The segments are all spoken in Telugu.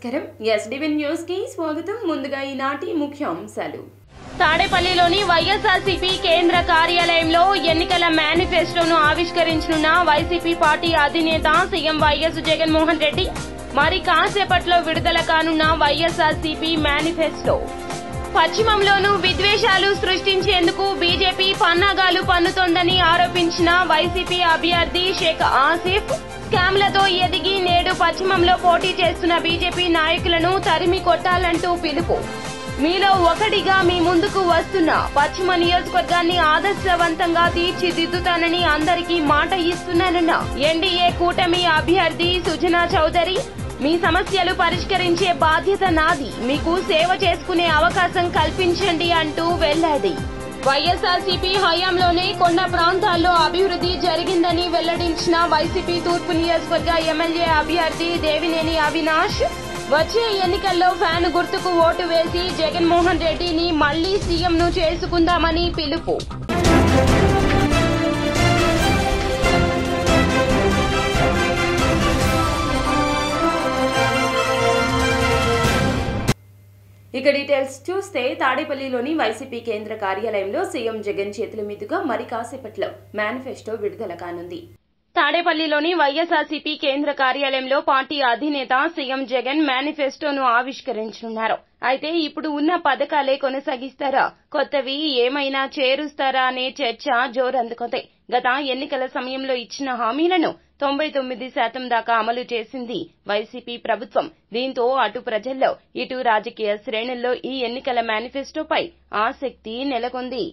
నమస్కారం ఎస్డీవీ న్యూస్ కి స్వాగతం. ముందుగా ఈనాటి ముఖ్యాంశాలు. తాడేపల్లిలోని వైఎస్ఆర్సీపీ కేంద్ర కార్యాలయంలో ఎన్నికల మేనిఫెస్టోను ఆవిష్కరించనున్న వైసీపీ పార్టీ అధినేత సీఎం వైఎస్ జగన్మోహన్ రెడ్డి. మరి కాసేపట్లో విడుదల కానున్న వైఎస్ఆర్సీపీ మేనిఫెస్టో. పశ్చిమంలోనూ విద్వేషాలు సృష్టించేందుకు బీజేపీ పన్నాగాలు పన్నుతోందని ఆరోపించిన వైసీపీ అభ్యర్థి షేక్ ఆసిఫ్. స్కామ్లతో ఎదిగి నేడు పశ్చిమంలో పోటీ చేస్తున్న బీజేపీ నాయకులను తరిమి కొట్టాలంటూ పిలుపు. మీలో ఒకటిగా మీ ముందుకు వస్తున్న పశ్చిమ నియోజకవర్గాన్ని ఆదర్శవంతంగా తీర్చిదిద్దుతానని అందరికీ మాట ఇస్తున్నానన్న ఎన్డీఏ కూటమి అభ్యర్థి సుజనా చౌదరి. మీ సమస్యలు పరిష్కరించే బాధ్యత నాది, మీకు సేవ చేసుకునే అవకాశం కల్పించండి అంటూ వెల్లడి. వైఎస్ఆర్సీపీ హయాంలోనే కొండ ప్రాంతాల్లో అభివృద్ధి జరిగిందని వెల్లడించిన వైసీపీ తూర్పు నియోజకవర్గ ఎమ్మెల్యే అభ్యర్థి దేవినేని అవినాష్. వచ్చే ఎన్నికల్లో ఫ్యాన్ గుర్తుకు ఓటు వేసి జగన్మోహన్ రెడ్డిని మళ్లీ సీఎంను చేసుకుందామని పిలుపు. ఇక డీటెయిల్స్ చూస్తే తాడేపల్లిలోని వైసీపీ కేంద్ర కార్యాలయంలో సీఎం జగన్ చేతుల మీదుగా మరి కాసేపట్లో మేనిఫెస్టో విడుదల కానుంది. తాడేపల్లిలోని వైఎస్ఆర్సీపీ కేంద్ర కార్యాలయంలో పార్టీ అధినేత సీఎం జగన్ మేనిఫెస్టోను ఆవిష్కరించనున్నారు. అయితే ఇప్పుడు ఉన్న పథకాలే కొనసాగిస్తారా, కొత్తవి ఏమైనా చేరుస్తారా అనే చర్చ జోరందుకుంది. గత ఎన్నికల సమయంలో ఇచ్చిన హామీలను 99% దాకా అమలు చేసింది వైసీపీ ప్రభుత్వం. దీంతో అటు ప్రజల్లో ఇటు రాజకీయ శ్రేణుల్లో ఈ ఎన్నికల మేనిఫెస్టోపై ఆసక్తి నెలకొంది.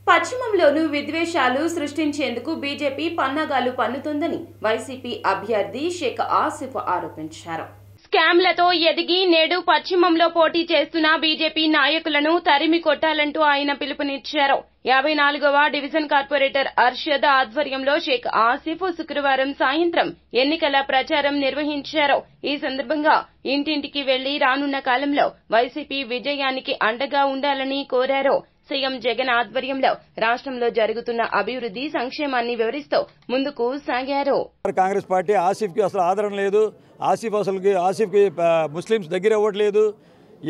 పశ్చిమంలోనూ విద్వేషాలు సృష్టించేందుకు బీజేపీ పన్నాగాలు పన్నుతోందని వైసీపీ అభ్యర్థి షేక్ ఆసిఫ్ ఆరోపించారు. స్కామ్లతో ఎదిగి నేడు పశ్చిమంలో పోటీ చేస్తున్న బీజేపీ నాయకులను తరిమి కొట్టాలంటూ ఆయన పిలుపునిచ్చారు. 54వ డివిజన్ కార్పొరేటర్ అర్షద్ ఆధ్వర్యంలో షేక్ ఆసిఫ్ శుక్రవారం సాయంత్రం ఎన్నికల ప్రచారం నిర్వహించారు. ఈ సందర్భంగా ఇంటింటికి వెళ్లి రానున్న కాలంలో వైసీపీ విజయానికి అండగా ఉండాలని కోరారు. సీఎం జగన్ ఆధ్వర్యంలో రాష్ట్రంలో జరుగుతున్న అభివృద్ధి సంక్షేమాన్ని వివరిస్తూ ముందుకు సాగారు. కాంగ్రెస్ పార్టీ ఆసిఫ్కి అసలు ఆదరణ లేదు. ఆసిఫ్కి ముస్లిమ్స్ దగ్గర ఇవ్వట్లేదు,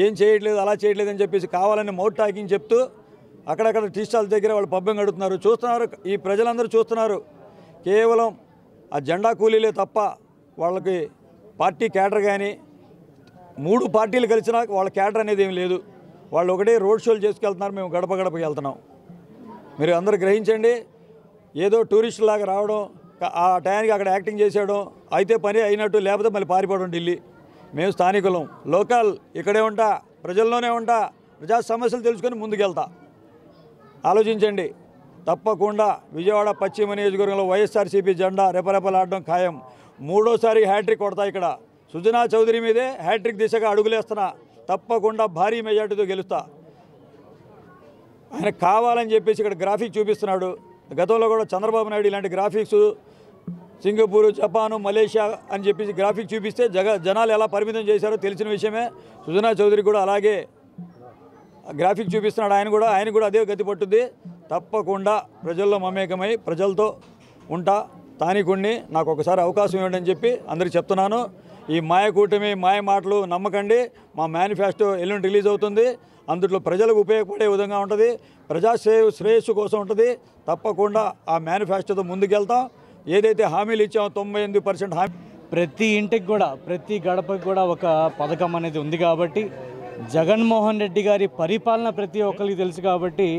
ఏం చేయట్లేదు, అలా చేయట్లేదు అని చెప్పేసి కావాలని మౌత్ టాకింగ్ చెప్తూ అక్కడక్కడ టీ స్టాల్స్ దగ్గర వాళ్ళు పబ్బం గడుపుతున్నారు. చూస్తున్నారు, ఈ ప్రజలందరూ చూస్తున్నారు. కేవలం ఆ జెండా కూలీలే తప్ప వాళ్ళకి పార్టీ క్యాడర్ కానీ 3 పార్టీలు కలిసినా వాళ్ళ క్యాడర్ అనేది ఏం లేదు. వాళ్ళు ఒకటే రోడ్ షోలు చేసుకెళ్తున్నారు, మేము గడప గడపకి వెళ్తున్నాం. మీరు అందరూ గ్రహించండి. ఏదో టూరిస్ట్ లాగా రావడం, ఆ టయానికి అక్కడ యాక్టింగ్ చేసేయడం, అయితే పని అయినట్టు, లేకపోతే మళ్ళీ పారిపోవడం ఢిల్లీ. మేము స్థానికులం, లోకల్, ఇక్కడే ఉంటా, ప్రజల్లోనే ఉంటా, ప్రజా సమస్యలు తెలుసుకొని ముందుకెళ్తా. ఆలోచించండి. తప్పకుండా విజయవాడ పశ్చిమ నియోజకవర్గంలో వైఎస్ఆర్సీపీ జెండా రెపరెపలాడడం ఖాయం. 3వ హ్యాట్రిక్ కొడతా. ఇక్కడ సుజనా చౌదరి మీదే హ్యాట్రిక్ దిశగా అడుగులేస్తున్నా. తప్పకుండా భారీ మెజార్టీతో గెలుస్తా. ఆయన కావాలని చెప్పేసి ఇక్కడ గ్రాఫిక్స్ చూపిస్తున్నాడు. గతంలో కూడా చంద్రబాబు నాయుడు ఇలాంటి గ్రాఫిక్స్ సింగపూర్, జపాను, మలేషియా అని చెప్పేసి గ్రాఫిక్స్ చూపిస్తే జనాలు ఎలా పరిమితం చేశారో తెలిసిన విషయమే. సుజనా చౌదరి కూడా అలాగే గ్రాఫిక్స్ చూపిస్తున్నాడు. ఆయన కూడా అదే గతి పట్టుద్ది. తప్పకుండా ప్రజల్లో మమేకమై ప్రజలతో ఉంటా. స్థానికుడిని, నాకు ఒకసారి అవకాశం ఇవ్వండి అని చెప్పి అందరికీ చెప్తున్నాను. ఈ మాయ కూటమి, మాయ మాటలు నమ్మకండి. మా మేనిఫెస్టో ఎల్లుండి రిలీజ్ అవుతుంది. అందులో ప్రజలకు ఉపయోగపడే విధంగా ఉంటుంది, ప్రజా శ్రేయస్సు కోసం ఉంటుంది. తప్పకుండా ఆ మేనిఫెస్టోతో ముందుకెళ్తాం. ఏదైతే హామీలు ఇచ్చామో 98% హామీ, ప్రతి ఇంటికి కూడా, ప్రతి గడపకి కూడా ఒక పథకం అనేది ఉంది. కాబట్టి జగన్మోహన్ రెడ్డి గారి పరిపాలన ప్రతి ఒక్కరికి తెలుసు. కాబట్టి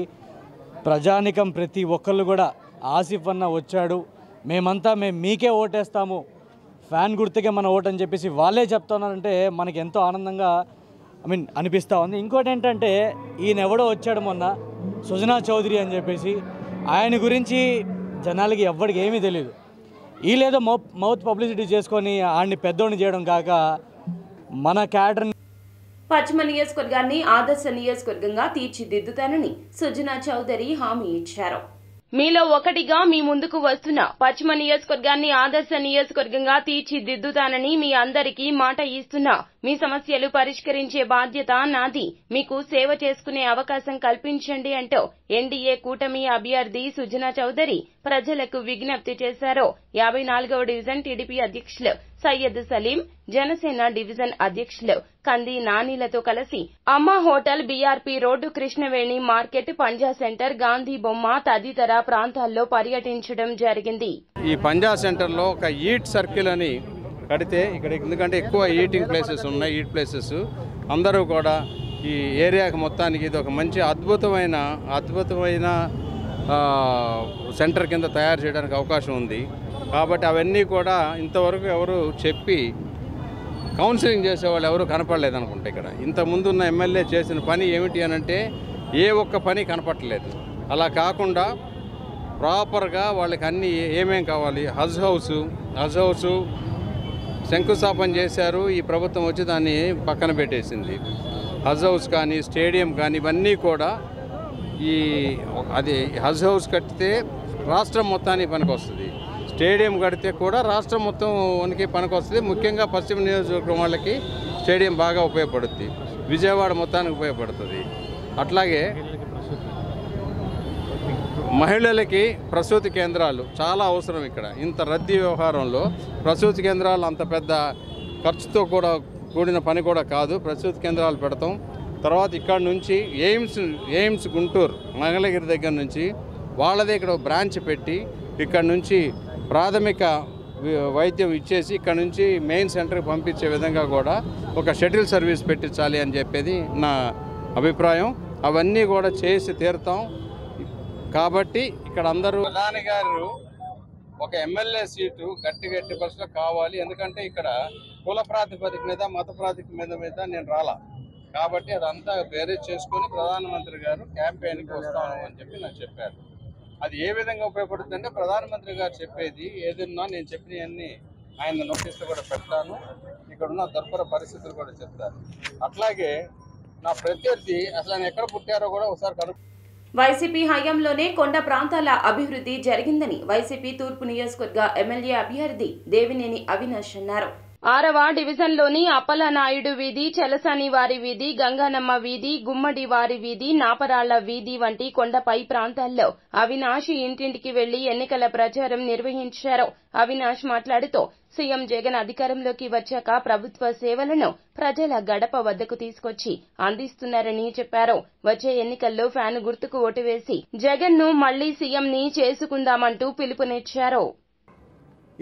ప్రజానికం ప్రతి ఒక్కళ్ళు కూడా ఆసిఫ్ అన్న వచ్చాడు, మేము మీకే ఓటేస్తాము, ఫ్యాన్ గుర్తుకే మన ఓటు అని చెప్పేసి వాళ్ళే చెప్తున్నారంటే మనకి ఎంతో ఆనందంగా అనిపిస్తూ ఉంది. ఇంకోటి ఏంటంటే, ఈయన ఎవడో వచ్చాడు మొన్న, సుజనా చౌదరి అని చెప్పేసి. ఆయన గురించి జనాలకి ఎవ్వడికి ఏమీ తెలియదు. వీళ్ళేదో మౌత్ పబ్లిసిటీ చేసుకొని ఆయన్ని పెద్దోడిని చేయడం కాక మన క్యాడర్ని. పశ్చిమ నియోజకవర్గాన్ని ఆదర్శ నియోజకవర్గంగా తీర్చిదిద్దుతానని సుజనా చౌదరి హామీ ఇచ్చారు. మీలో ఒకటిగా మీ ముందుకు వస్తున్న పశ్చిమ నియోజకవర్గాన్ని ఆదర్శ నియోజకవర్గంగా తీర్చిదిద్దుతానని మీ అందరికీ మాట ఇస్తున్నా. మీ సమస్యలు పరిష్కరించే బాధ్యత నాది, మీకు సేవ చేసుకునే అవకాశం కల్పించండి అంటూ ఎన్డీఏ కూటమి అభ్యర్థి సుజనా చౌదరి ప్రజలకు విజ్ఞప్తి చేశారు. 54వ డివిజన్ టీడీపీ అధ్యక్షులు సయ్యద్ సలీం, జనసేన డివిజన్ అధ్యక్షులు కంది నానీలతో కలిసి Amma hotel, BRP road, Krishnaveni market, Panja centre, Gandhi బొమ్మ తదితర ప్రాంతాల్లో పర్యటించడం జరిగింది. ఈ పంజా సెంటర్లో ఒక ఈట్ సర్కిల్ అని కడితే ఇక్కడ ఎందుకంటే ఎక్కువ ఈటింగ్ ప్లేసెస్ ఉన్నాయి, ఈట్ ప్లేసెస్ అందరూ కూడా ఈ ఏరియాకి మొత్తానికి ఇది ఒక మంచి అద్భుతమైన సెంటర్ కింద తయారు చేయడానికి అవకాశం ఉంది. కాబట్టి అవన్నీ కూడా ఇంతవరకు ఎవరు చెప్పి కౌన్సిలింగ్ చేసేవాళ్ళు ఎవరు కనపడలేదు అనుకుంటే ఇక్కడ ఇంతకుముందున్న ఎమ్మెల్యే చేసిన పని ఏమిటి అనంటే ఏ ఒక్క పని కనపడలేదు. అలా కాకుండా ప్రాపర్గా వాళ్ళకి అన్నీ ఏమేం కావాలి, హజ్ హౌసు శంకుస్థాపన చేశారు. ఈ ప్రభుత్వం వచ్చి దాన్ని పక్కన పెట్టేసింది. హజ్ హౌస్ కానీ, స్టేడియం కానీ ఇవన్నీ కూడా అది హజ్ హౌస్ కడితే రాష్ట్రం మొత్తానికి పనికొస్తుంది, స్టేడియం కడితే కూడా రాష్ట్రం మొత్తానికి పనికొస్తుంది. ముఖ్యంగా పశ్చిమ నియోజకవర్గం వాళ్ళకి స్టేడియం బాగా ఉపయోగపడుతుంది, విజయవాడ మొత్తానికి ఉపయోగపడుతుంది. అట్లాగే మహిళలకి ప్రసూతి కేంద్రాలు చాలా అవసరం. ఇక్కడ ఇంత రద్దీ వ్యవహారంలో ప్రసూతి కేంద్రాలు అంత పెద్ద ఖర్చుతో కూడా కూడిన పని కూడా కాదు. ప్రసూతి కేంద్రాలు పెడతాం. తర్వాత ఇక్కడ నుంచి ఎయిమ్స్ గుంటూరు మంగళగిరి దగ్గర నుంచి వాళ్ళదే ఇక్కడ బ్రాంచ్ పెట్టి ఇక్కడ నుంచి ప్రాథమిక వైద్యం ఇచ్చేసి ఇక్కడ నుంచి మెయిన్ సెంటర్కి పంపించే విధంగా కూడా ఒక షటిల్ సర్వీస్ పెట్టించాలి అని చెప్పేది నా అభిప్రాయం. అవన్నీ కూడా చేసి తీరుతాం. కాబట్టి ఇక్కడ అందరూ ప్రధాని గారు ఒక ఎమ్మెల్యే సీటు గట్టి బస్సులో కావాలి. ఎందుకంటే ఇక్కడ కుల ప్రాతిపదిక మీద, మత ప్రాతిపదిక మీద నేను రాలా. కాబట్టి అదంతా బేరేజ్ చేసుకుని ప్రధానమంత్రి గారు క్యాంపెయిన్కి వస్తాను అని చెప్పి నాకు చెప్పారు. అది ఏ విధంగా ఉపయోగపడుతుంది అంటే ప్రధానమంత్రి గారు చెప్పేది ఏదన్నా నేను చెప్పినవన్నీ ఆయన నోటీసులు కూడా పెడతాను. ఇక్కడ ఉన్న దుర్భర పరిస్థితులు కూడా చెప్తాను. అట్లాగే నా ప్రత్యర్థి అసలు ఆయన ఎక్కడ పుట్టారో కూడా ఒకసారి కనుక్కు. వైసీపీ హయాంలోనే కొండ ప్రాంతాల అభివృద్ధి జరిగిందని వైసీపీ తూర్పు నియోజకవర్గ ఎమ్మెల్యే అభ్యర్థి దేవినేని అవినాష్ అన్నారు. 6వ డివిజన్లోని అప్పలనాయుడు వీధి, చలసాని వారి వీధి, గంగానమ్మ వీధి, గుమ్మడి వారి వీధి, నాపరాళ్ల వీధి వంటి కొండపై ప్రాంతాల్లో అవినాష్ ఇంటింటికి వెళ్లి ఎన్నికల ప్రచారం నిర్వహించారు. అవినాష్ మాట్లాడుతూ సీఎం జగన్ అధికారంలోకి వచ్చాక ప్రభుత్వ సేవలను ప్రజల గడప వద్దకు తీసుకొచ్చి అందిస్తున్నారని చెప్పారు. వచ్చే ఎన్నికల్లో ఫ్యాన్ గుర్తుకు ఓటు వేసి జగన్ ను మళ్లీ సీఎంని చేసుకుందామంటూ పిలుపునిచ్చారు.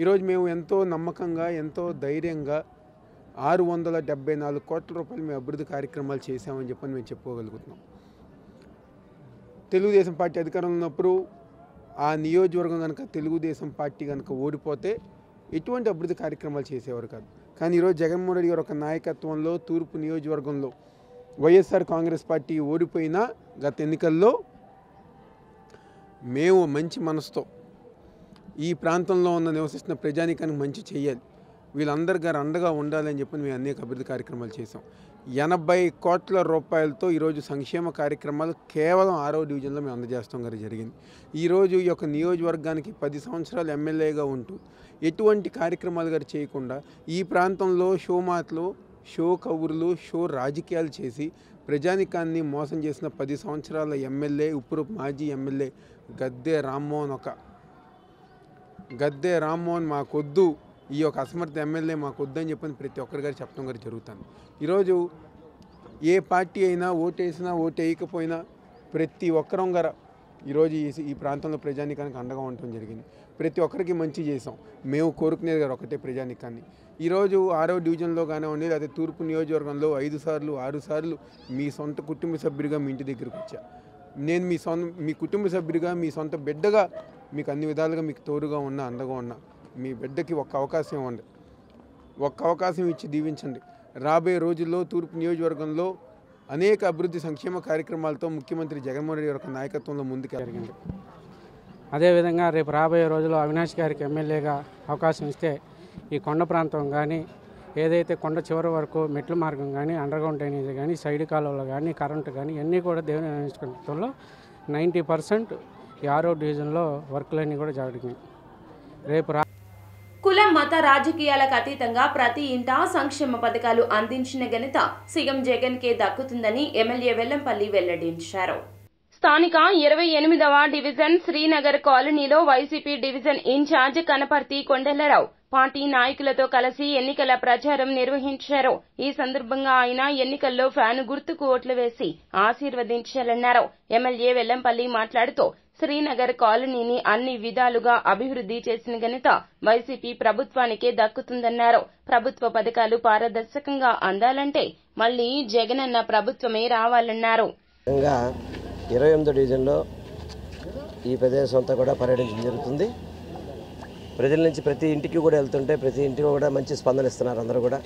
ఈరోజు మేము ఎంతో నమ్మకంగా, ఎంతో ధైర్యంగా 674 కోట్ల రూపాయలు మేము అభివృద్ధి కార్యక్రమాలు చేశామని చెప్పని మేము చెప్పుకోగలుగుతున్నాం. తెలుగుదేశం పార్టీ అధికారంలో ఉన్నప్పుడు ఆ నియోజకవర్గం కనుక తెలుగుదేశం పార్టీ కనుక ఓడిపోతే ఎటువంటి అభివృద్ధి కార్యక్రమాలు చేసేవారు కాదు. కానీ ఈరోజు జగన్మోహన్ రెడ్డి గారి ఒక నాయకత్వంలో తూర్పు నియోజకవర్గంలో వైఎస్ఆర్ కాంగ్రెస్ పార్టీ ఓడిపోయినా గత ఎన్నికల్లో మేము మంచి మనసుతో ఈ ప్రాంతంలో ఉన్న నివసిస్తున్న ప్రజానీకానికి మంచి చేయాలి, వీళ్ళందరి గారు అండగా ఉండాలని చెప్పి మేము అనేక అభివృద్ధి కార్యక్రమాలు చేసాం. 80 కోట్ల రూపాయలతో ఈరోజు సంక్షేమ కార్యక్రమాలు కేవలం 6వ డివిజన్లో మేము అందజేస్తాం గారు జరిగింది. ఈరోజు ఈ యొక్క నియోజకవర్గానికి 10 సంవత్సరాలు ఎమ్మెల్యేగా ఉంటూ ఎటువంటి కార్యక్రమాలు గారు చేయకుండా ఈ ప్రాంతంలో షో మాటలు, షో కబుర్లు, షో రాజకీయాలు చేసి ప్రజానీకాన్ని మోసం చేసిన 10 సంవత్సరాల ఎమ్మెల్యే, ఇప్పుడు మాజీ ఎమ్మెల్యే గద్దె రామ్మోహన్ మాకొద్దు, ఈ యొక్క అసమర్థ ఎమ్మెల్యే మాకొద్దు అని చెప్పని ప్రతి ఒక్కరి గారు చెప్పడం గారు జరుగుతుంది. ఈరోజు ఏ పార్టీ అయినా ఓటేసినా ఓటు వేయకపోయినా ప్రతి ఒక్కరం గారు ఈరోజు ఈ ప్రాంతంలో ప్రజానీకానికి అండగా ఉండటం జరిగింది. ప్రతి ఒక్కరికి మంచి చేసాం. మేము కోరుకునేది గారు ఒకటే ప్రజానీకాన్ని. ఈరోజు 6వ డివిజన్లో కానివ్వండి, అదే తూర్పు నియోజకవర్గంలో 5 సార్లు 6 సార్లు మీ సొంత కుటుంబ సభ్యుడిగా మీ ఇంటి దగ్గరికి వచ్చా. నేను మీ కుటుంబ సభ్యుడిగా, మీ సొంత బిడ్డగా మీకు అన్ని విధాలుగా మీకు తోడుగా ఉన్నా, అండగా ఉన్నా. మీ బిడ్డకి ఒక్క అవకాశం ఇవ్వండి, ఒక్క అవకాశం ఇచ్చి దీవించండి. రాబోయే రోజుల్లో తూర్పు నియోజకవర్గంలో అనేక అభివృద్ధి సంక్షేమ కార్యక్రమాలతో ముఖ్యమంత్రి జగన్మోహన్ రెడ్డి గారి నాయకత్వంలో ముందుకు జరిగింది. అదేవిధంగా రేపు రాబోయే రోజుల్లో అవినాష్ గారికి ఎమ్మెల్యేగా అవకాశం ఇస్తే ఈ కొండ ప్రాంతం కానీ, ఏదైతే కొండ చివరి వరకు మెట్ల మార్గం కానీ, అండర్గ్రౌండ్ డ్రైనేజ్ కానీ, సైడ్ కాలువలు కానీ, కరెంటు కానీ ఇవన్నీ కూడా దేవుని నియోజకవర్గంలో 90% ఈ 6వ డివిజన్లో వర్కులన్నీ కూడా జరిగినాయి. రేపు కుల మత రాజకీయాలకు అతీతంగా ప్రతి ఇంటా సంక్షేమ పథకాలు అందించిన ఘనత సీఎం జగన్ కే దక్కుతుందని ఎమ్మెల్యే వెల్లంపల్లి వెల్లడించారు. స్థానిక 28వ డివిజన్ శ్రీనగర్ కాలనీలో YCP division incharge Kanaparthi Kondalarao party నాయకులతో కలిసి ఎన్నికల ప్రచారం నిర్వహించారు. ఈ సందర్భంగా ఆయన ఎన్నికల్లో ఫ్యాను గుర్తుకు ఓట్లు వేసి ఆశీర్వదించాలన్నారు. ఎమ్మెల్యే వెల్లంపల్లి మాట్లాడుతూ శ్రీనగర్ కాలనీని అన్ని విధాలుగా అభివృద్ధి చేసిన ఘనత వైసీపీ ప్రభుత్వానికే దక్కుతుందన్నారు. ప్రభుత్వ పథకాలు పారదర్శకంగా అందాలంటే మళ్లీ జగనన్న ప్రభుత్వమే రావాలన్నారు. 28వ డివిజన్లో ఈ ప్రదేశం అంతా కూడా పర్యటించడం జరుగుతుంది. ప్రజల నుంచి ప్రతి ఇంటికి కూడా వెళ్తుంటే ప్రతి ఇంటికి కూడా మంచి స్పందన ఇస్తున్నారు. అందరూ కూడా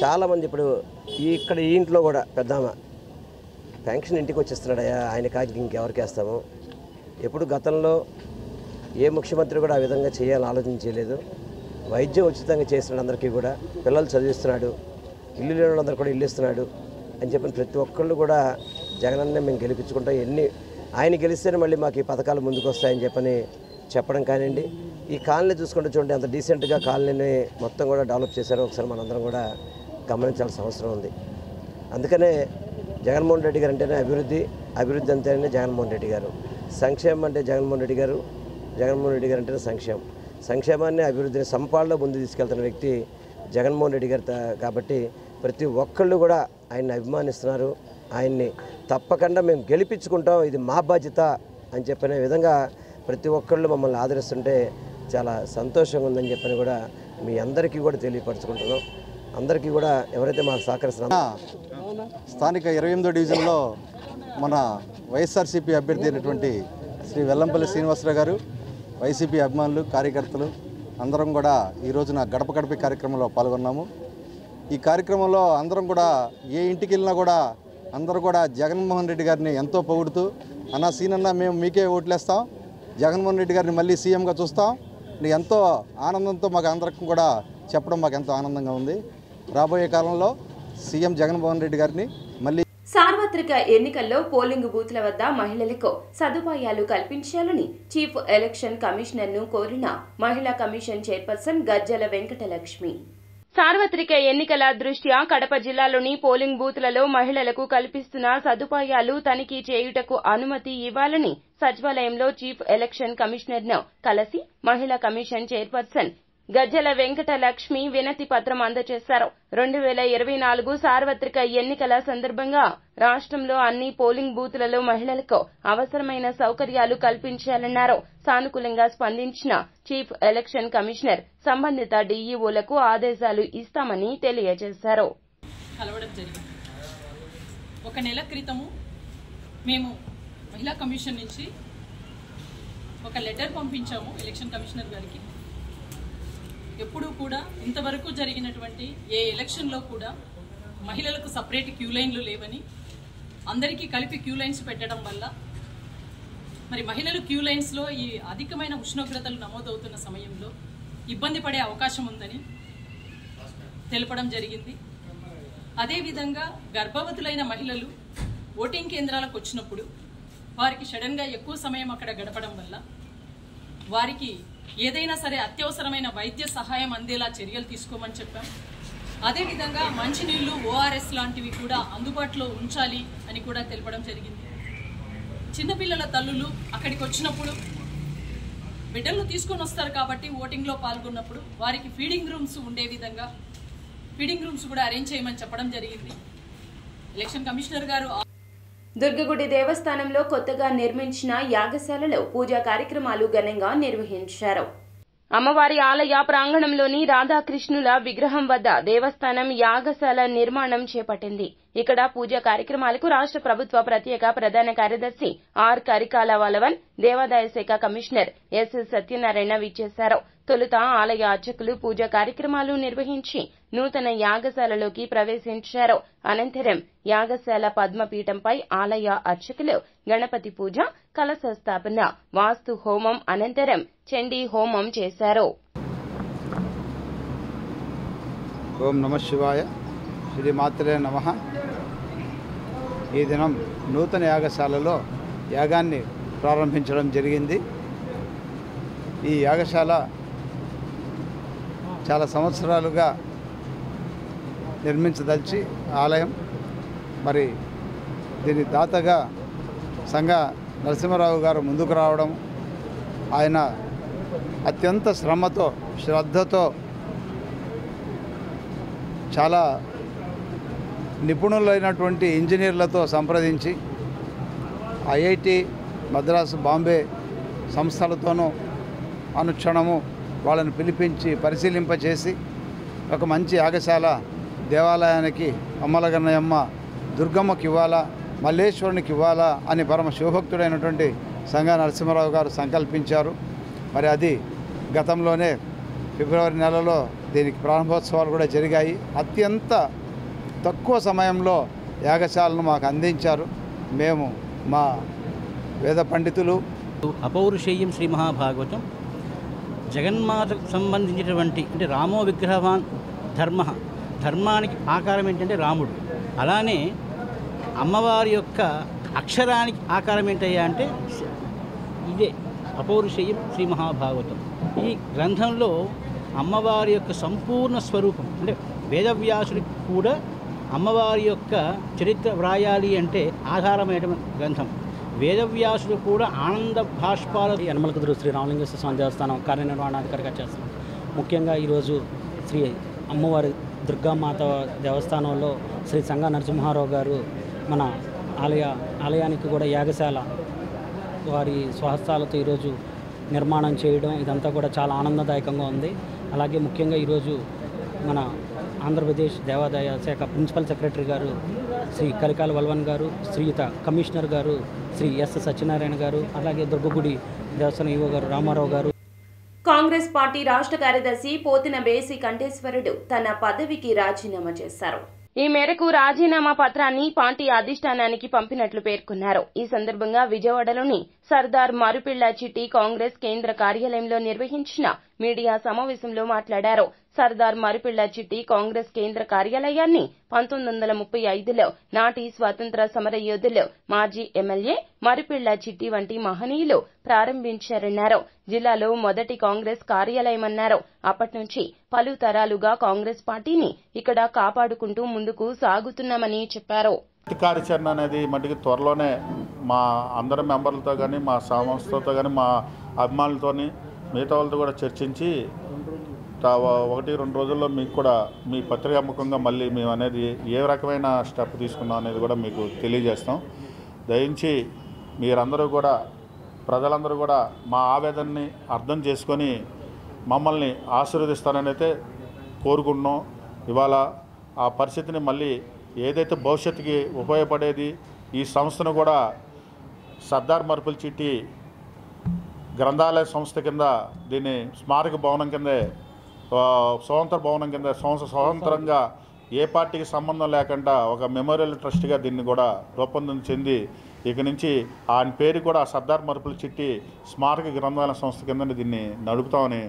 చాలామంది ఇప్పుడు ఇక్కడ ఈ ఇంట్లో కూడా పెద్దామ పెన్షన్ ఇంటికి వచ్చేస్తున్నాడయ్యా, ఆయన కాకి ఇంకెవరికి వేస్తాము. ఎప్పుడు గతంలో ఏ ముఖ్యమంత్రి కూడా ఆ విధంగా చేయాలని ఆలోచన చేయలేదు. వైద్యం ఉచితంగా చేస్తున్నాడు, అందరికీ కూడా పిల్లలు చదివిస్తున్నాడు, ఇల్లు లేని వాళ్ళందరూ కూడా ఇల్లు ఇస్తున్నాడు అని చెప్పిన ప్రతి ఒక్కళ్ళు కూడా జగనన్నే మేము గెలిపించుకుంటాం, ఆయన గెలిస్తేనే మళ్ళీ మాకు ఈ పథకాలు ముందుకు వస్తాయని చెప్పడం కానివ్వండి. ఈ కాలనీ చూసుకుంటే చూడండి ఎంత డీసెంట్గా కాలనీని మొత్తం కూడా డెవలప్ చేశారో ఒకసారి మనందరం కూడా గమనించాల్సిన అవసరం ఉంది. అందుకనే జగన్మోహన్ రెడ్డి గారు అంటేనే అభివృద్ధి అంటేనే జగన్మోహన్ రెడ్డి గారు, సంక్షేమం అంటే జగన్మోహన్ రెడ్డి గారు అంటేనే సంక్షేమాన్ని అభివృద్ధిని సంపాదనలో ముందు తీసుకెళ్తున్న వ్యక్తి జగన్మోహన్ రెడ్డి గారు. కాబట్టి ప్రతి ఒక్కళ్ళు కూడా ఆయన్ని అభిమానిస్తున్నారు. ఆయన్ని తప్పకుండా మేము గెలిపించుకుంటాం, ఇది మా బాధ్యత అని చెప్పిన విధంగా ప్రతి ఒక్కళ్ళు మమ్మల్ని ఆదరిస్తుంటే చాలా సంతోషంగా ఉందని చెప్పని కూడా మీ అందరికీ కూడా తెలియపరచుకుంటున్నాం. అందరికీ కూడా ఎవరైతే మాకు సహకరిస్తున్నారో స్థానిక 28వ డివిజన్లో మన వైఎస్ఆర్సీపీ అభ్యర్థి అయినటువంటి శ్రీ వెల్లంపల్లి శ్రీనివాసరావు గారు, వైసీపీ అభిమానులు, కార్యకర్తలు అందరం కూడా ఈ రోజున గడప గడప కార్యక్రమంలో పాల్గొన్నాము. ఈ కార్యక్రమంలో అందరం కూడా ఏ ఇంటికి వెళ్ళినా కూడా అందరూ కూడా జగన్మోహన్ రెడ్డి గారిని ఎంతో పొగుడుతూ, అన్న సీనన్న మేము మీకే ఓట్లేస్తాం, జగన్మోహన్ రెడ్డి గారిని మళ్ళీ సీఎంగా చూస్తాం, ఎంతో ఆనందంతో మాకు అందరికీ కూడా చెప్పడం మాకు ఎంతో ఆనందంగా ఉంది. రాబోయే కాలంలో సీఎం జగన్మోహన్ రెడ్డి గారిని మళ్ళీ సార్వత్రిక ఎన్నికల్లో పోలింగ్ బూత్ల వద్ద మహిళలకు సదుపాయాలు కల్పించాలని చీఫ్ ఎలక్షన్ కమిషనర్ను కోరిన మహిళా కమిషన్ చైర్పర్సన్ గజ్జల వెంకటలక్ష్మి. సార్వత్రిక ఎన్నికల దృష్ట్యా కడప జిల్లాలోని పోలింగ్ బూత్లలో మహిళలకు కల్పిస్తున్న సదుపాయాలు తనిఖీ చేయుటకు అనుమతి ఇవ్వాలని సచివాలయంలో చీఫ్ ఎలక్షన్ కమిషనర్ను కలిసి మహిళా కమిషన్ చైర్పర్సన్ గజ్జల వెంకటలక్ష్మి వినతి పత్రం అందజేశారు. 2024 సార్వత్రిక ఎన్నికల సందర్భంగా రాష్ట్రంలో అన్ని పోలింగ్ బూత్లలో మహిళలకు అవసరమైన సౌకర్యాలు కల్పించాలన్నారు. సానుకూలంగా స్పందించిన చీఫ్ ఎలక్షన్ కమిషనర్ సంబంధిత డీఈఓలకు ఆదేశాలు ఇస్తామని తెలియజేశారు. కలవడం జరిగింది. ఒక నెల క్రితము మేము మహిళా కమిషన్ నుంచి ఒక లెటర్ పంపించాము ఎలక్షన్ కమిషనర్ గారికి. ఎప్పుడూ కూడా ఇంతవరకు జరిగినటువంటి ఏ ఎలక్షన్లో కూడా మహిళలకు సపరేట్ క్యూ లైన్లు లేవని, అందరికీ కలిపి క్యూ లైన్స్ పెట్టడం వల్ల మరి మహిళలు క్యూ లైన్స్లో ఈ అధికమైన ఉష్ణోగ్రతలు నమోదవుతున్న సమయంలో ఇబ్బంది పడే అవకాశం ఉందని తెలపడం జరిగింది. అదేవిధంగా గర్భవతులైన మహిళలు ఓటింగ్ కేంద్రాలకు వచ్చినప్పుడు వారికి సడన్గా ఎక్కువ సమయం అక్కడ గడపడం వల్ల వారికి ఏదైనా సరే అత్యవసరమైన వైద్య సహాయం అందేలా చర్యలు తీసుకోమని చెప్పాం. అదేవిధంగా మంచినీళ్లు, ఓఆర్ఎస్ లాంటివి కూడా అందుబాటులో ఉంచాలి అని కూడా తెలపడం జరిగింది. చిన్నపిల్లల తల్లులు అక్కడికి వచ్చినప్పుడు బిడ్డలను తీసుకొని వస్తారు కాబట్టి ఓటింగ్లో పాల్గొన్నప్పుడు వారికి ఫీడింగ్ రూమ్స్ ఉండే విధంగా ఫీడింగ్ రూమ్స్ కూడా అరేంజ్ చేయమని చెప్పడం జరిగింది. ఎలక్షన్ కమిషనర్ గారు దుర్గగుడి దేవస్థానంలో కొత్తగా నిర్మించిన యాగశాలలో పూజా కార్యక్రమాలు ఘనంగా నిర్వహించారు. అమ్మవారి ఆలయ ప్రాంగణంలోని రాధాకృష్ణుల విగ్రహం వద్ద దేవస్థానం యాగశాల నిర్మాణం చేపట్టింది. ఇక్కడ పూజా కార్యక్రమాలకు రాష్ట్ర ప్రభుత్వ ప్రత్యేక ప్రధాన కార్యదర్శి ఆర్ కరికాల వలవన్, దేవాదాయ శాఖ కమిషనర్ ఎస్ సత్యనారాయణ విచ్చేశారు. తొలుత ఆలయ అర్చకులు పూజా కార్యక్రమాలు నిర్వహించి నూతన యాగశాలలోకి ప్రవేశించారు. అనంతరం యాగశాల పద్మపీఠంపై ఆలయ అర్చకులు గణపతి పూజ, కలశ స్థాపన, వాస్తు హోమం అనంతరం చండీ హోమం చేశారు. ఓం నమః శివాయ, శ్రీ మాత్రే నమః. ఈ దినం నూతన యాగశాలలో యాగాన్ని ప్రారంభించడం జరిగింది. ఈ యాగశాల చాలా సంవత్సరాలుగా నిర్మించదలిచి ఆలయం, మరి దీని దాతగా సంఘ నరసింహారావు గారు ముందుకు రావడం, ఆయన అత్యంత శ్రమతో శ్రద్ధతో చాలా నిపుణులైనటువంటి ఇంజనీర్లతో సంప్రదించి ఐఐటి మద్రాసు బాంబే సంస్థలతోనూ అనుక్షణము వాళ్ళని పిలిపించి పరిశీలింపచేసి ఒక మంచి యాగశాల దేవాలయానికి అమ్మలగన్నయమ్మ దుర్గమ్మకి ఇవ్వాలా, మల్లేశ్వరునికి ఇవ్వాలా అని పరమ శివభక్తుడైనటువంటి సంగా నరసింహారావు గారు సంకల్పించారు. మరి అది గతంలోనే ఫిబ్రవరి నెలలో దీనికి ప్రారంభోత్సవాలు కూడా జరిగాయి. అత్యంత తక్కువ సమయంలో యాగశాలను మాకు అందించారు. మేము మా వేద పండితులు అపౌరుషేయం శ్రీ మహాభాగవతం జగన్మాతకు సంబంధించినటువంటి అంటే రామో విగ్రహవాన్ ధర్మానికి ఆకారం ఏంటంటే రాముడు. అలానే అమ్మవారి యొక్క అక్షరానికి ఆకారం ఏంటయ్యా అంటే ఇదే అపౌరుషేయం శ్రీ మహాభాగవతం. ఈ గ్రంథంలో అమ్మవారి యొక్క సంపూర్ణ స్వరూపం అంటే వేదవ్యాసుడికి కూడా అమ్మవారి యొక్క చరిత్ర వ్రాయాలి అంటే ఆధారమైన గ్రంథం. వేదవ్యాసుడు కూడా ఆనంద భాష్పాల యనమల కుదురు శ్రీ రామలింగేశ్వర స్వామి దేవస్థానం కార్యనిర్వహణాధికారిగా చేస్తున్నాం. ముఖ్యంగా ఈరోజు శ్రీ అమ్మవారి దుర్గామాత దేవస్థానంలో శ్రీ సంగా నరసింహారావు గారు మన ఆలయానికి కూడా యాగశాల వారి స్వహస్తాలతో ఈరోజు నిర్మాణం చేయడం ఇదంతా కూడా చాలా ఆనందదాయకంగా ఉంది. అలాగే ముఖ్యంగా ఈరోజు మన ఆంధ్రప్రదేశ్ దేవాదాయ శాఖ ప్రిన్సిపల్ సెక్రటరీ గారు శ్రీ కలికాల వల్వన్ గారు, శ్రీయుత కమిషనర్ గారు శ్రీ ఎస్ సత్యనారాయణ గారు, అలాగే దుర్గగుడి దేవస్థానం ఈవో గారు రామారావు గారు. కాంగ్రెస్ పార్టీ రాష్ట్ర కార్యదర్శి పోతిన బేసి కంఠేశ్వరుడు తన పదవికి రాజీనామా చేశారు. ఈ మేరకు రాజీనామా పత్రాన్ని పార్టీ అధిష్టానానికి పంపినట్లు పేర్కొన్నారు. ఈ సందర్భంగా విజయవాడలోని సర్దార్ మరుపిళ్ల చిట్టి కాంగ్రెస్ కేంద్ర కార్యాలయంలో నిర్వహించిన మీడియా సమావేశంలో మాట్లాడారు. సర్దార్ మరుపిళ్ల చిట్టి కాంగ్రెస్ కేంద్ర కార్యాలయాన్ని 1935లో నాటి స్వాతంత్ర సమర యోధులు, మాజీ ఎమ్మెల్యే మరుపిళ్ల చిట్టి వంటి మహనీయులు ప్రారంభించారన్నారు. జిల్లాలో మొదటి కాంగ్రెస్ కార్యాలయమన్నారు. అప్పటి నుంచి పలు తరాలుగా కాంగ్రెస్ పార్టీని ఇక్కడ కాపాడుకుంటూ ముందుకు సాగుతున్నామని చెప్పారు. కార్యాచరణ అనేది మటుకు త్వరలోనే మా అందరి మెంబర్లతో కానీ, మా సంస్థతో కానీ, మా అభిమానులతోని మిగతా వాళ్ళతో కూడా చర్చించి 1-2 రోజుల్లో మీకు కూడా మీ పత్రికాముఖంగా మళ్ళీ మేము అనేది ఏ రకమైన స్టెప్ తీసుకున్నాం అనేది కూడా మీకు తెలియజేస్తాం. దయించి మీరందరూ కూడా, ప్రజలందరూ కూడా మా ఆవేదనని అర్థం చేసుకొని మమ్మల్ని ఆశీర్వదిస్తారని అయితే కోరుకుంటున్నాం. ఇవాళ ఆ పరిస్థితిని మళ్ళీ ఏదైతే భవిష్యత్తుకి ఉపయోగపడేది ఈ సంస్థను కూడా సర్దార్ మరుపుల చిట్టి గ్రంథాలయ సంస్థ కింద దీన్ని స్మారక భవనం కిందే స్వతంత్ర భవనం కింద స్వతంత్రంగా ఏ పార్టీకి సంబంధం లేకుండా ఒక మెమోరియల్ ట్రస్ట్గా దీన్ని కూడా రూపొందన చెంది ఇక నుంచి ఆయన పేరు కూడా సర్దార్ మరుపుల చిట్టి స్మారక గ్రంథాలయ సంస్థ కింద దీన్ని నడుపుతామని,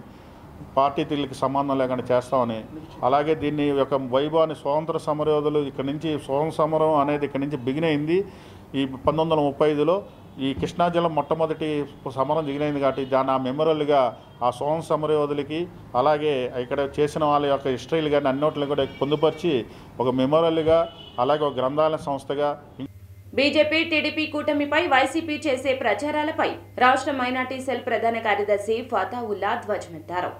పార్టీ తీళ్ళకి సంబంధం లేకుండా చేస్తామని, అలాగే దీన్ని ఒక వైభవాన్ని స్వాతంత్ర సమరయోధులు ఇక్కడ నుంచి స్వాతంత్ర సమరం అనేది ఇక్కడ నుంచి బిగిన్ అయింది. ఈ 1935లో ఈ కృష్ణా జిల్లా మొట్టమొదటి సమరం దిగినైంది కాబట్టి దాని ఆ మెమోరియల్గా ఆ స్వాతంత్ర సమరయోధులకి, అలాగే ఇక్కడ చేసిన వాళ్ళ యొక్క హిస్టరీలు కానీ అన్నిటిని కూడా పొందుపరిచి ఒక మెమోరియల్గా, అలాగే ఒక గ్రంథాలయ సంస్థగా. బీజేపీ టీడీపీ కూటమిపై వైసీపీ చేసే ప్రచారాలపై రాష్ట్ర మైనార్టీ సెల్ ప్రధాన కార్యదర్శి ఫతావుల్లా ధ్వజమెత్తారు.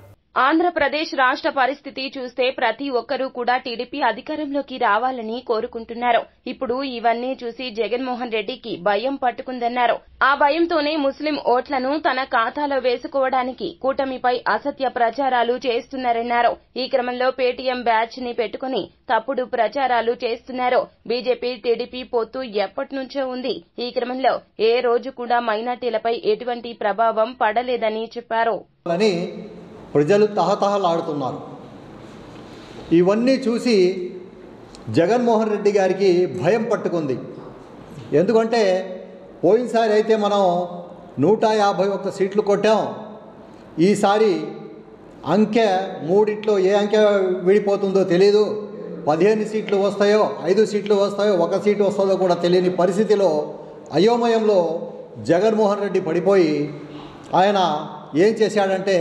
ఆంధ్రప్రదేశ్ రాష్ట్ర పరిస్థితి చూస్తే ప్రతి ఒక్కరూ కూడా టీడీపీ అధికారంలోకి రావాలని కోరుకుంటున్నారు. ఇప్పుడు ఇవన్నీ చూసి జగన్మోహన్ రెడ్డికి భయం పట్టుకుందన్నారు. ఆ భయంతోనే ముస్లిం ఓట్లను తన ఖాతాలో వేసుకోవడానికి కూటమిపై అసత్య ప్రచారాలు చేస్తున్నారన్నారు. ఈ క్రమంలో పేటీఎం బ్యాచ్ ని పెట్టుకుని తప్పుడు ప్రచారాలు చేస్తున్నారు. బీజేపీ టీడీపీ పొత్తు ఎప్పటి నుంచో ఉంది. ఈ క్రమంలో ఏ రోజు కూడా మైనార్టీలపై ఎటువంటి ప్రభావం పడలేదని చెప్పారు. ప్రజలు తహతహలాడుతున్నారు. ఇవన్నీ చూసి జగన్మోహన్ రెడ్డి గారికి భయం పట్టుకుంది. ఎందుకంటే పోయినసారి అయితే మనం 151 సీట్లు కొట్టాం. ఈసారి అంకె మూడిట్లో ఏ అంకె విడిపోతుందో తెలియదు. 15 సీట్లు వస్తాయో, 5 సీట్లు వస్తాయో, 1 సీటు వస్తుందో కూడా తెలియని పరిస్థితిలో అయోమయంలో జగన్మోహన్ రెడ్డి పడిపోయి ఆయన ఏం చేశాడంటే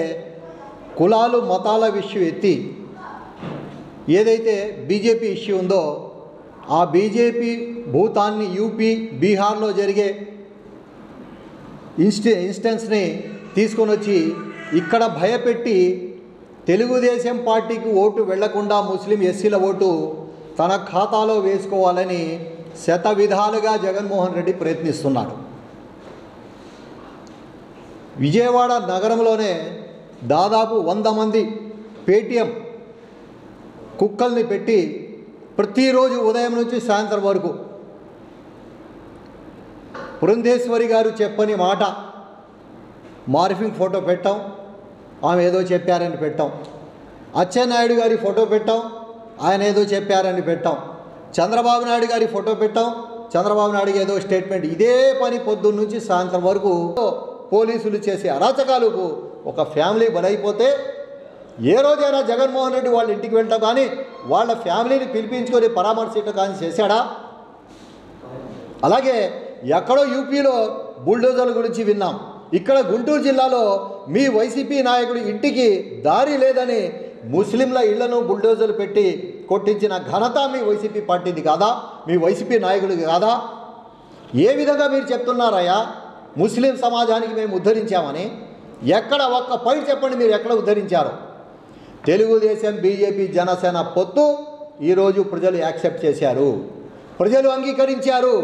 కులాలు మతాల విషయం ఎత్తి ఏదైతే బీజేపీ ఇష్యూ ఉందో ఆ బీజేపీ భూతాన్ని యూపీ బీహార్లో జరిగే ఇన్స్టెన్స్ని తీసుకొని వచ్చి ఇక్కడ భయపెట్టి తెలుగుదేశం పార్టీకి ఓటు వెళ్లకుండా ముస్లిం ఎస్సీల ఓటు తన ఖాతాలో వేసుకోవాలని శత విధాలుగా జగన్మోహన్ రెడ్డి ప్రయత్నిస్తున్నాడు. విజయవాడ నగరంలోనే దాదాపు 100 మంది పేటీఎం కుక్కల్ని పెట్టి ప్రతిరోజు ఉదయం నుంచి సాయంత్రం వరకు బృందేశ్వరి గారు చెప్పని మాట మార్ఫింగ్ ఫోటో పెట్టాం, ఆమె ఏదో చెప్పారని పెట్టాం. అచ్చెన్నాయుడు గారి ఫోటో పెట్టాం, ఆయన ఏదో చెప్పారని పెట్టాం. చంద్రబాబు నాయుడు గారి ఫోటో పెట్టాం, చంద్రబాబు నాయుడు ఏదో స్టేట్మెంట్. ఇదే పని పొద్దున్న నుంచి సాయంత్రం వరకు పోలీసులు చేసే అరాచకాలకు ఒక ఫ్యామిలీ బలైపోతే ఏ రోజైనా జగన్మోహన్ రెడ్డి వాళ్ళ ఇంటికి వెళ్ళటం కానీ వాళ్ళ ఫ్యామిలీని పిలిపించుకొని పరామర్శించడం కానీ చేశాడా? అలాగే ఎక్కడో యూపీలో బుల్డోజర్ల గురించి విన్నాం. ఇక్కడ గుంటూరు జిల్లాలో మీ వైసీపీ నాయకుడు ఇంటికి దారి లేదని ముస్లింల ఇళ్లను బుల్డోజర్లు పెట్టి కొట్టించిన ఘనత మీ వైసీపీ పార్టీది కాదా? మీ వైసీపీ నాయకుడికి కాదా? ఏ విధంగా మీరు చెప్తున్నారయ్యా ముస్లిం సమాజానికి మేము ఉద్ధరించామని? ఎక్కడ ఒక్క పాయింట్ చెప్పండి, మీరు ఎక్కడ ఉద్ధరించారు? తెలుగుదేశం, బీజేపీ, జనసేన పొత్తు ఈరోజు ప్రజలు యాక్సెప్ట్ చేశారు, ప్రజలు అంగీకరించారు,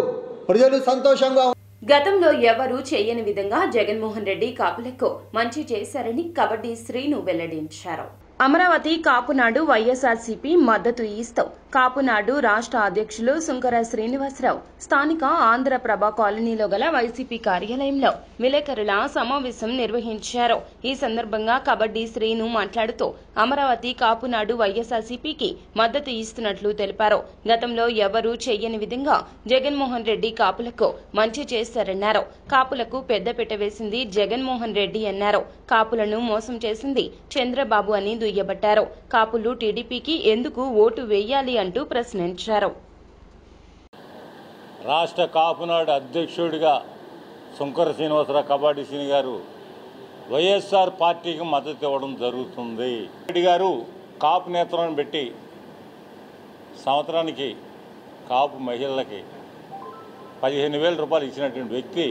ప్రజలు సంతోషంగా. గతంలో ఎవరూ చేయని విధంగా జగన్మోహన్ రెడ్డి కాపులకు మంచి చేశారని కబడ్డీ శ్రీను వెల్లడించారు. అమరావతి కాపునాడు వైఎస్ఆర్సీపీ మద్దతు ఇస్తూ కాపునాడు రాష్ట్ర అధ్యక్షులు సుంకర శ్రీనివాసరావు స్థానిక ఆంధ్రప్రభ కాలనీలో గల వైసీపీ కార్యాలయంలో విలేకరుల సమావేశం నిర్వహించారు. ఈ సందర్భంగా కబడ్డీ శ్రీను మాట్లాడుతూ అమరావతి కాపునాడు వైఎస్ఆర్సీపీకి మద్దతు ఇస్తున్నట్లు తెలిపారు. గతంలో ఎవరూ చేయని విధంగా జగన్మోహన్ రెడ్డి కాపులకు మంచి చేశారన్నారు. కాపులకు పెద్దపీట వేసింది జగన్మోహన్ రెడ్డి అన్నారు. కాపులను మోసం చేసింది చంద్రబాబు అని దుయ్యబట్టారు. కాపులు టీడీపీకి ఎందుకు ఓటు వేయాలి అంటూ ప్రశ్నించారు. రాష్ట్ర కాపునాడు అధ్యక్షుడిగా సుంకర శ్రీనివాసరావు కబడ్డీ శ్రీని గారు వైఎస్ఆర్ పార్టీకి మద్దతు ఇవ్వడం జరుగుతుంది. రెడ్డి గారు కాపు నేతలను పెట్టి సంవత్సరానికి కాపు మహిళలకి 15,000 రూపాయలు ఇచ్చినటువంటి వ్యక్తి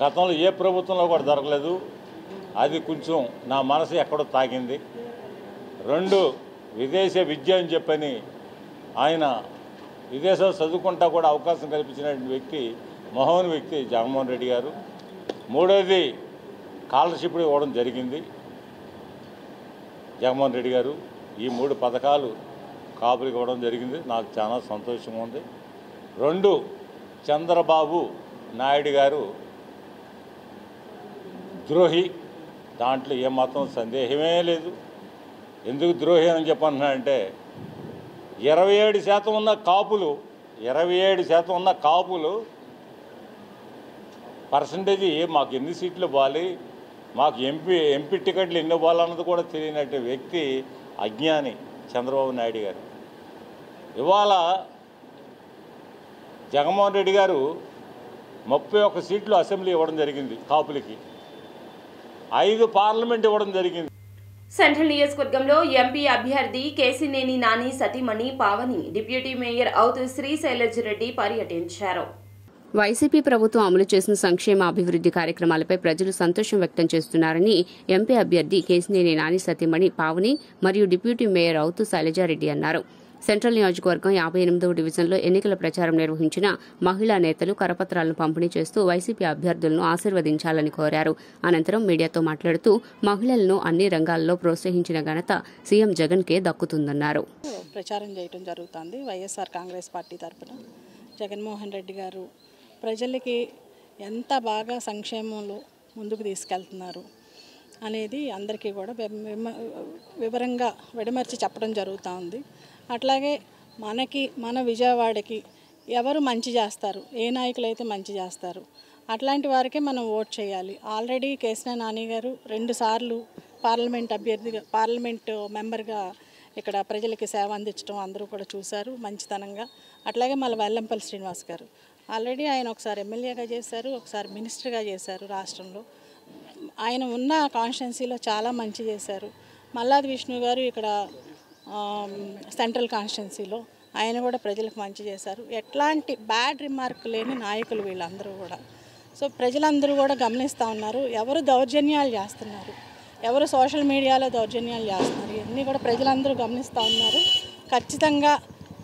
గతంలో ఏ ప్రభుత్వంలో కూడా దొరకలేదు. అది కొంచెం నా మనసు ఎక్కడో తాకింది. 2 విదేశ విద్య అని చెప్పని ఆయన విదేశాలు చదువుకుంటా కూడా అవకాశం కల్పించినటువంటి వ్యక్తి, మహోన్ వ్యక్తి జగన్మోహన్ రెడ్డి గారు. 3వది స్కాలర్షిప్ ఇవ్వడం జరిగింది జగన్మోహన్ రెడ్డి గారు. ఈ 3 పథకాలు కాపులకు ఇవ్వడం జరిగింది. నాకు చాలా సంతోషంగా ఉంది. 2 చంద్రబాబు నాయుడు గారు ద్రోహి, దాంట్లో ఏమాత్రం సందేహమే లేదు. ఎందుకు ద్రోహి అని చెప్పంటున్నానంటే 27% ఉన్న కాపులు 27% ఉన్న కాపులు పర్సంటేజ్ మాకు ఎన్ని సీట్లు ఇవ్వాలి, మాకు ఎంపీ టికెట్లు ఎన్ని ఇవ్వాలన్నది కూడా తెలియనట్టు వ్యక్తి అజ్ఞాని చంద్రబాబు నాయుడు గారు. ఇవాళ జగన్మోహన్ రెడ్డి గారు 31 సీట్లు అసెంబ్లీ ఇవ్వడం జరిగింది కాపులకి, 5 పార్లమెంట్ ఇవ్వడం జరిగింది. సెంట్రల్ నియోజకవర్గంలో ఎంపీ అభ్యర్థి కేసినేని నాని సతీమణి పావని డిప్యూటీ మేయర్ అవుతూ శ్రీశైలజ్ రెడ్డి పర్యటించారు. వైసీపీ ప్రభుత్వం అమలు చేసిన సంక్షేమ అభివృద్ది కార్యక్రమాలపై ప్రజలు సంతోషం వ్యక్తం చేస్తున్నారని ఎంపీ అభ్యర్థి కేసినేని నాని సతీమణి పావని మరియు డిప్యూటీ మేయర్ అవుతూ శైలజారెడ్డి అన్నారు. సెంట్రల్ నియోజకవర్గం 58వ డివిజన్లో ఎన్నికల ప్రచారం నిర్వహించిన మహిళా నేతలు కరపత్రాలను పంపిణీ చేస్తూ వైసీపీ అభ్యర్థులను ఆశీర్వదించాలని కోరారు. అనంతరం మీడియాతో మాట్లాడుతూ మహిళలను అన్ని రంగాల్లో ప్రోత్సహించిన ఘనత సీఎం జగన్కే దక్కుతుందన్నారు. ప్రచారం చేయడం జరుగుతుంది. వైఎస్ఆర్ కాంగ్రెస్ పార్టీ తరఫున జగన్మోహన్ రెడ్డి గారు ప్రజలకి ఎంత బాగా సంక్షేమంలో ముందుకు తీసుకెళ్తున్నారు అనేది అందరికీ కూడా వివరంగా విడమర్చి చెప్పడం జరుగుతూ ఉంది. అట్లాగే మన విజయవాడకి ఎవరు మంచి చేస్తారు, ఏ నాయకులు అయితే మంచి చేస్తారు అట్లాంటి వారికే మనం ఓట్ చేయాలి. ఆల్రెడీ కేసినేని నాని గారు 2 సార్లు పార్లమెంట్ మెంబర్గా ఇక్కడ ప్రజలకి సేవ అందించడం అందరూ కూడా చూశారు మంచితనంగా. అట్లాగే మళ్ళీ వెల్లంపల్లి శ్రీనివాస్ గారు ఆల్రెడీ ఆయన ఒకసారి ఎమ్మెల్యేగా చేశారు, ఒకసారి మినిస్టర్గా చేశారు రాష్ట్రంలో. ఆయన ఉన్న కాన్స్టిట్యున్సీలో చాలా మంచి చేశారు. మల్లాది విష్ణు గారు ఇక్కడ సెంట్రల్ కాన్స్టిట్యున్సీలో ఆయన కూడా ప్రజలకు మంచి చేశారు. ఎట్లాంటి బ్యాడ్ రిమార్క్ లేని నాయకులు వీళ్ళందరూ కూడా. సో ప్రజలందరూ కూడా గమనిస్తూ ఉన్నారు ఎవరు దౌర్జన్యాలు చేస్తున్నారు, ఎవరు సోషల్ మీడియాలో దౌర్జన్యాలు చేస్తున్నారు, ఇవన్నీ కూడా ప్రజలందరూ గమనిస్తూ ఉన్నారు. ఖచ్చితంగా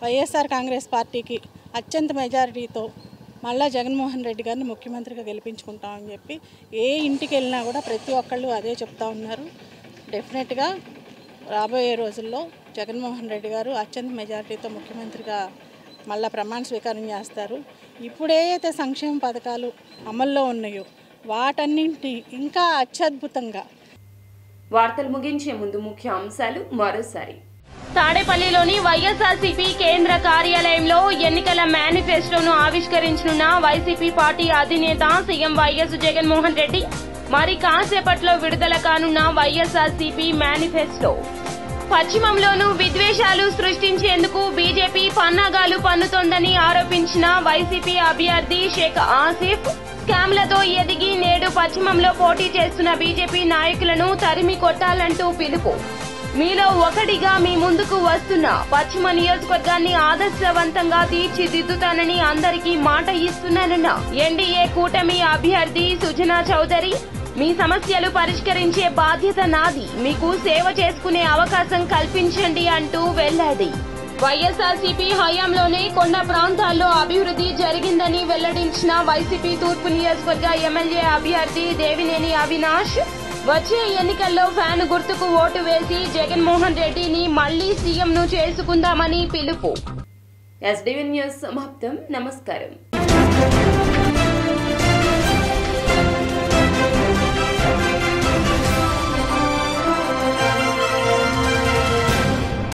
వైఎస్ఆర్ కాంగ్రెస్ పార్టీకి అత్యంత మెజారిటీతో మళ్ళా జగన్మోహన్ రెడ్డి గారిని ముఖ్యమంత్రిగా గెలిపించుకుంటామని చెప్పి ఏ ఇంటికి వెళ్ళినా కూడా ప్రతి ఒక్కళ్ళు అదే చెప్తా ఉన్నారు. డెఫినెట్గా రాబోయే రోజుల్లో జగన్మోహన్ రెడ్డి గారు అత్యంత మెజారిటీతో ముఖ్యమంత్రిగా మళ్ళా ప్రమాణ స్వీకారం చేస్తారు. ఇప్పుడు ఏదైతే సంక్షేమ పథకాలు అమల్లో ఉన్నాయో వాటన్నింటినీ ఇంకా అత్యద్భుతంగా. వార్తలు ముగించే ముందు ముఖ్య అంశాలు మరోసారి. తాడేపల్లిలోని వైఎస్ఆర్సీపీ కేంద్ర కార్యాలయంలో ఎన్నికల మేనిఫెస్టోను ఆవిష్కరించనున్న వైసీపీ పార్టీ అధినేత సీఎం వైఎస్ జగన్మోహన్ రెడ్డి. మరి కాసేపట్లో విడుదల కానున్న వైఎస్ఆర్సీపీ మేనిఫెస్టో. పశ్చిమంలోనూ విద్వేషాలు సృష్టించేందుకు బీజేపీ పన్నాగాలు పన్నుతోందని ఆరోపించిన వైసీపీ అభ్యర్థి షేక్ ఆసిఫ్. స్కామ్లతో ఎదిగి నేడు పశ్చిమంలో పోటీ చేస్తున్న బీజేపీ నాయకులను తరిమి కొట్టాలంటూ పిలుపు. మీలో ఒకటిగా మీ ముందుకు వస్తున్న పశ్చిమ నియోజకవర్గాన్ని ఆదర్శవంతంగా తీర్చిదిద్దుతానని అందరికీ మాట ఇస్తున్నానన్న ఎన్డీఏ కూటమి అభ్యర్థి సుజనా చౌదరి. మీ సమస్యలు పరిష్కరించే బాధ్యత నాది, మీకు సేవ చేసుకునే అవకాశం కల్పించండి అంటూ వెల్లడి. వైఎస్ఆర్సీపీ హయాంలోనే కొండ ప్రాంతాల్లో అభివృద్ధి జరిగిందని వెల్లడించిన వైసీపీ తూర్పు నియోజకవర్గ ఎమ్మెల్యే అభ్యర్థి దేవినేని అవినాష్. వచ్చే ఎన్నికల్లో ఫ్యాన్ గుర్తుకు ఓటు వేసి జగన్మోహన్ రెడ్డిని మళ్లీ సీఎంను చేసుకుందామని పిలుపు. ఎస్డీవీ న్యూస్ సమాప్తం. నమస్కారం.